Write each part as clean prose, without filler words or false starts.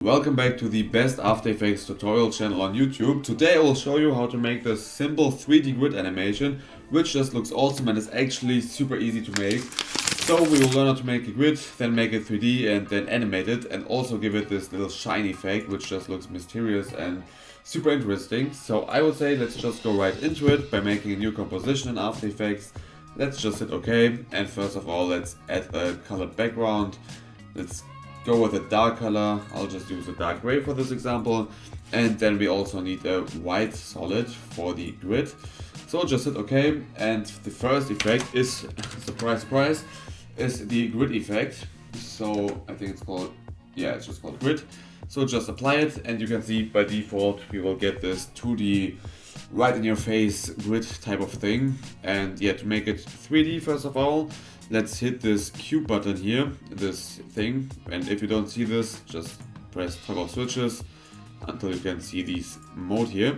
Welcome back to the best After Effects tutorial channel on YouTube. Today I will show you how to make this simple 3D grid animation, which just looks awesome and is actually super easy to make. So we will learn how to make a grid, then make it 3D and then animate it, and also give it this little shine effect, which just looks mysterious and super interesting. So I would say let's just go right into it by making a new composition in After Effects. Let's just hit OK, and first of all let's add a colored background. Let's go with a dark color. I'll just use a dark gray for this example. And then we also need a white solid for the grid. So just hit OK. And the first effect is, surprise, surprise, is the grid effect. So I think it's called, yeah, it's just called grid. So just apply it and you can see by default we will get this 2D right in your face grid type of thing. And yeah, to make it 3D first of all, let's hit this cube button here, this thing, and if you don't see this, just press toggle switches until you can see these mode here.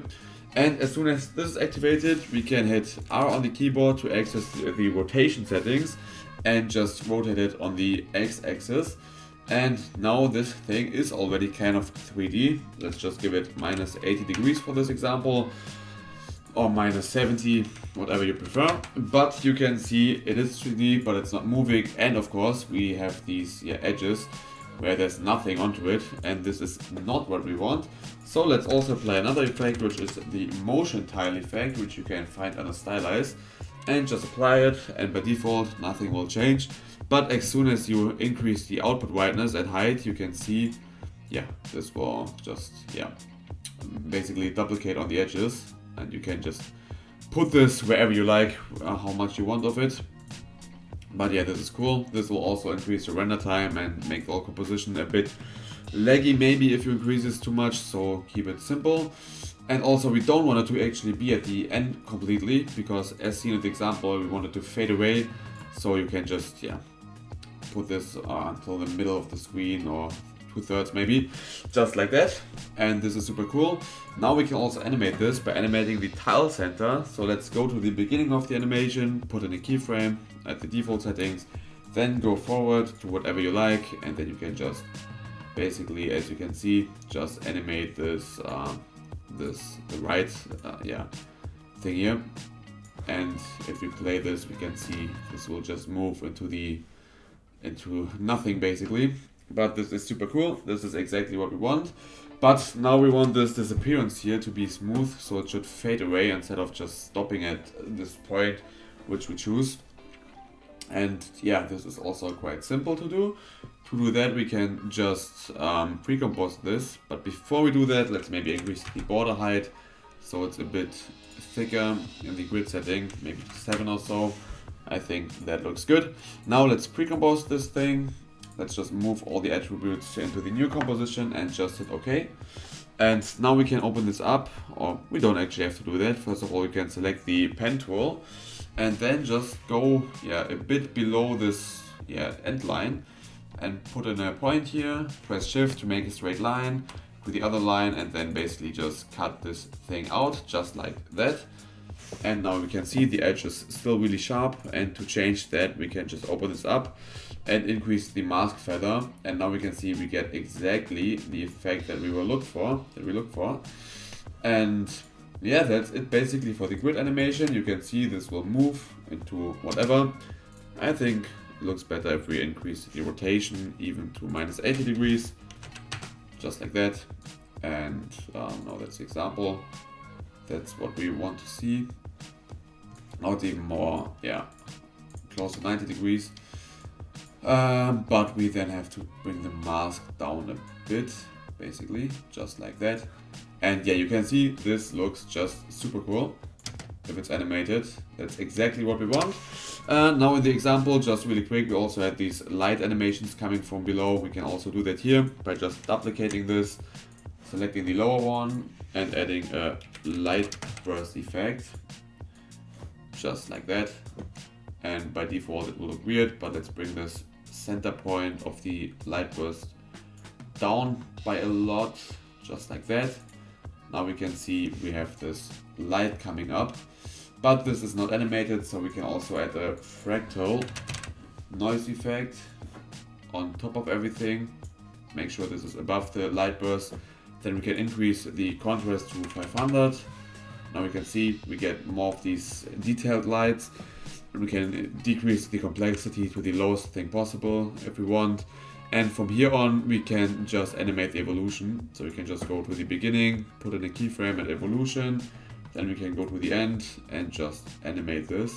And as soon as this is activated, we can hit R on the keyboard to access the rotation settings and just rotate it on the x-axis. And now this thing is already kind of 3D. Let's just give it minus 80 degrees for this example, or minus 70, whatever you prefer. But you can see it is 3D, but it's not moving. And of course we have these edges where there's nothing onto it, and this is not what we want. So let's also apply another effect, which is the motion tile effect, which you can find under stylize, and just apply it, and by default nothing will change. But as soon as you increase the output whiteness at height, you can see, this will just basically duplicate on the edges. And you can just put this wherever you like, how much you want of it. But yeah, this is cool. This will also increase the render time and make the whole composition a bit laggy maybe if you increase this too much, so keep it simple. And also we don't want it to actually be at the end completely, because as seen in the example, we want it to fade away. So you can just put this until the middle of the screen, or 2/3 maybe, just like that. And this is super cool. Now we can also animate this by animating the tile center. So let's go to the beginning of the animation, put in a keyframe at the default settings, then go forward to whatever you like, and then you can just basically, as you can see, just animate this the right thing here. And if we play this, we can see this will just move into nothing basically. But this is super cool. This is exactly what we want. But now we want this disappearance here to be smooth, so it should fade away instead of just stopping at this point which we choose. And yeah, this is also quite simple to do. To do that, we can just pre-compose this. But before we do that, let's maybe increase the border height so it's a bit thicker in the grid setting, maybe 7 or so. I think that looks good. Now let's pre-compose this thing. Let's just move all the attributes into the new composition and just hit OK. And now we can open this up, or we don't actually have to do that. First of all, you can select the pen tool and then just go a bit below this end line and put in a point here. Press shift to make a straight line to the other line, and then basically just cut this thing out just like that. And now we can see the edge is still really sharp, and to change that we can just open this up and increase the mask feather, and now we can see we get exactly the effect that we look for. And yeah, that's it basically for the grid animation. You can see this will move into whatever. I think it looks better if we increase the rotation even to minus 80 degrees, just like that. And now that's the example. That's what we want to see. Now it's even more, close to 90 degrees. But we then have to bring the mask down a bit, basically, just like that. And yeah, you can see this looks just super cool if it's animated. That's exactly what we want. Now in the example, just really quick, we also had these light animations coming from below. We can also do that here by just duplicating this, selecting the lower one, and adding a light burst effect, just like that. And by default it will look weird, but let's bring this center point of the light burst down by a lot, just like that. Now we can see we have this light coming up, but this is not animated, so we can also add a fractal noise effect on top of everything, make sure this is above the light burst. Then we can increase the contrast to 500. Now we can see we get more of these detailed lights. We can decrease the complexity to the lowest thing possible if we want. And from here on, we can just animate the evolution. So we can just go to the beginning, put in a keyframe and evolution. Then we can go to the end and just animate this.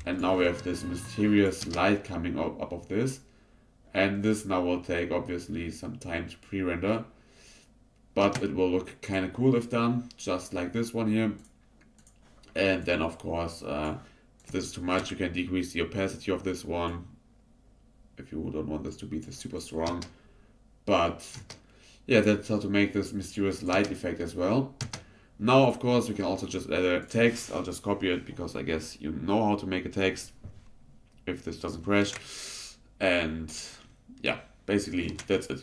And now we have this mysterious light coming up of this. And this now will take obviously some time to pre-render. But it will look kind of cool if done, just like this one here. And then of course, if this is too much, you can decrease the opacity of this one if you don't want this to be super strong. But yeah, that's how to make this mysterious light effect as well. Now of course we can also just add a text. I'll just copy it because I guess you know how to make a text if this doesn't crash. And yeah, basically that's it.